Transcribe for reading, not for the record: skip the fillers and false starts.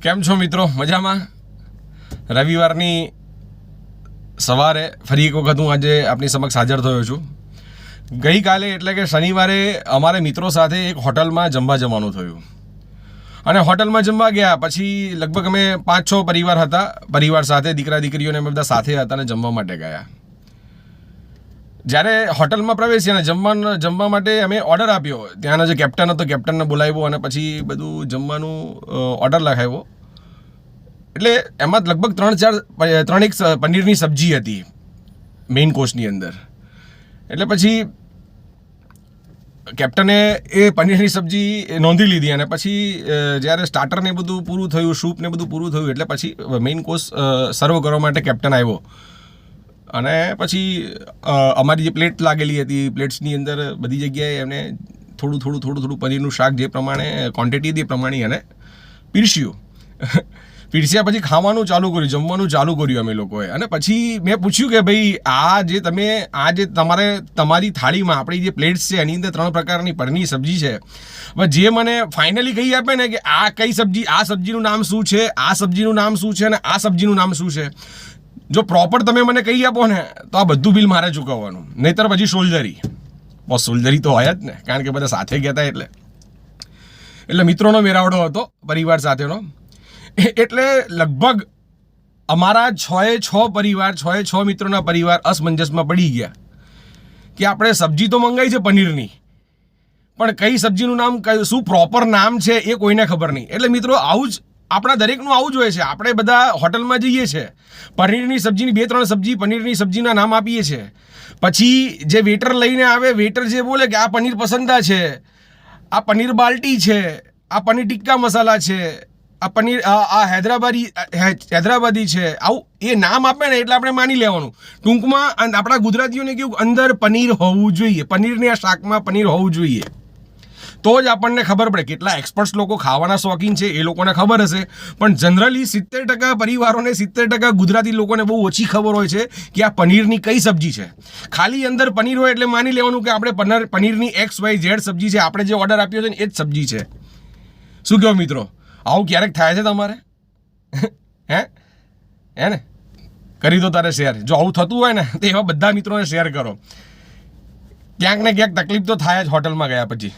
કેમ છો મિત્રો? મજામાં? રવિવારની સવારે ફરી એક વખત હું આજે આપની સમક્ષ હાજર થયો છું. ગઈકાલે એટલે કે શનિવારે અમારે મિત્રો સાથે એક હોટલમાં જમવા જવાનું થયું અને હોટલમાં જમવા ગયા પછી લગભગ અમે 5-6 પરિવાર હતા. પરિવાર સાથે દીકરા દીકરીઓને અમે બધા સાથે હતા અને જમવા માટે ગયા. જ્યારે હોટલમાં પ્રવેશ્યા અને જમવા માટે અમે ઓર્ડર આપ્યો. ત્યાંનો જે કેપ્ટન હતો કેપ્ટનને બોલાવ્યો અને પછી બધું જમવાનું ઓર્ડર લખાવ્યો. એટલે એમાં લગભગ 3-4 પનીરની સબ્જી હતી મેઇન કોર્સની અંદર. એટલે પછી કેપ્ટને એ પનીરની સબ્જી નોંધી લીધી અને પછી જ્યારે સ્ટાર્ટરને બધું પૂરું થયું, સૂપ ને બધું પૂરું થયું એટલે પછી મેઇન કોર્સ સર્વ કરવા માટે કેપ્ટન આવ્યો અને પછી અમારી જે પ્લેટ લાગેલી હતી પ્લેટ્સની અંદર બધી જગ્યાએ એમને થોડું પનીરનું શાક જે પ્રમાણે ક્વોન્ટિટી હતી એ પ્રમાણે એને પીરસ્યું. પીરસ્યા પછી ખાવાનું ચાલુ કર્યું, જમવાનું ચાલુ કર્યું અમે લોકોએ. અને પછી મેં પૂછ્યું કે ભાઈ આ જે તમારી થાળીમાં આપણી જે પ્લેટ્સ છે એની અંદર 3 પ્રકારની પનીરની સબ્જી છે. હવે જે મને ફાઇનલી કહી આપે ને કે આ કઈ સબ્જી, આ સબ્જીનું નામ શું છે, આ સબ્જીનું નામ શું છે અને આ સબ્જીનું નામ શું છે, જો પ્રોપર તમે મને કહી આપો ને તો આ બધું બિલ મારે ચૂકવવાનું. નહીંતર પછી સોલ્જરી તો હોય જ ને, કારણ કે બધા સાથે ગયા હતા. એટલે મિત્રોનો મેળાવડો હતો પરિવાર સાથેનો. એટલે લગભગ અમારા 6 મિત્રોના પરિવાર અસમંજસમાં પડી ગયા કે આપણે સબ્જી તો મંગાવી છે પનીરની, પણ કઈ સબ્જીનું નામ, શું પ્રોપર નામ છે એ કોઈને ખબર નહીં. એટલે મિત્રો આવું જ આપણા દરેકનું આવું જ હોય છે. આપણે બધા હોટલમાં જઈએ છીએ, પનીરની સબ્જીની 2-3 સબ્જી પનીરની સબ્જીના નામ આપીએ છીએ. પછી જે વેટર લઈને આવે, વેટર જે બોલે કે આ પનીર પસંદા છે, આ પનીર બાલ્ટી છે, આ પનીર ટિક્કા મસાલા છે, આ પનીર આ હૈદરાબાદી છે, આવું એ નામ આપે ને એટલે આપણે માની લેવાનું. ટૂંકમાં આપણા ગુજરાતીઓને કેવું, અંદર પનીર હોવું જોઈએ, પનીરની આ શાકમાં પનીર હોવું જોઈએ, તો જ આપણને ખબર પડે. કેટલા એક્સપર્ટ્સ લોકો ખાવાના શોખીન છે એ લોકોને ખબર હશે, પણ જનરલી 70% પરિવારોને, 70% ગુજરાતી લોકોને બહુ ઓછી ખબર હોય છે કે આ પનીરની કઈ સબ્જી છે. ખાલી અંદર પનીર હોય એટલે માની લેવાનું કે આપણે પનીરની XYZ સબ્જી છે, આપણે જે ઓર્ડર આપ્યો છે ને એ જ સબ્જી છે. શું કહો મિત્રો? આવું ક્યારેક થાય છે તમારે? હે ને? કરી દો તારે શેર. જો આવું થતું હોય ને તો એવા બધા મિત્રોને શેર કરો. ક્યાંક ને ક્યાંક તકલીફ તો થાય જ હોટલમાં ગયા પછી.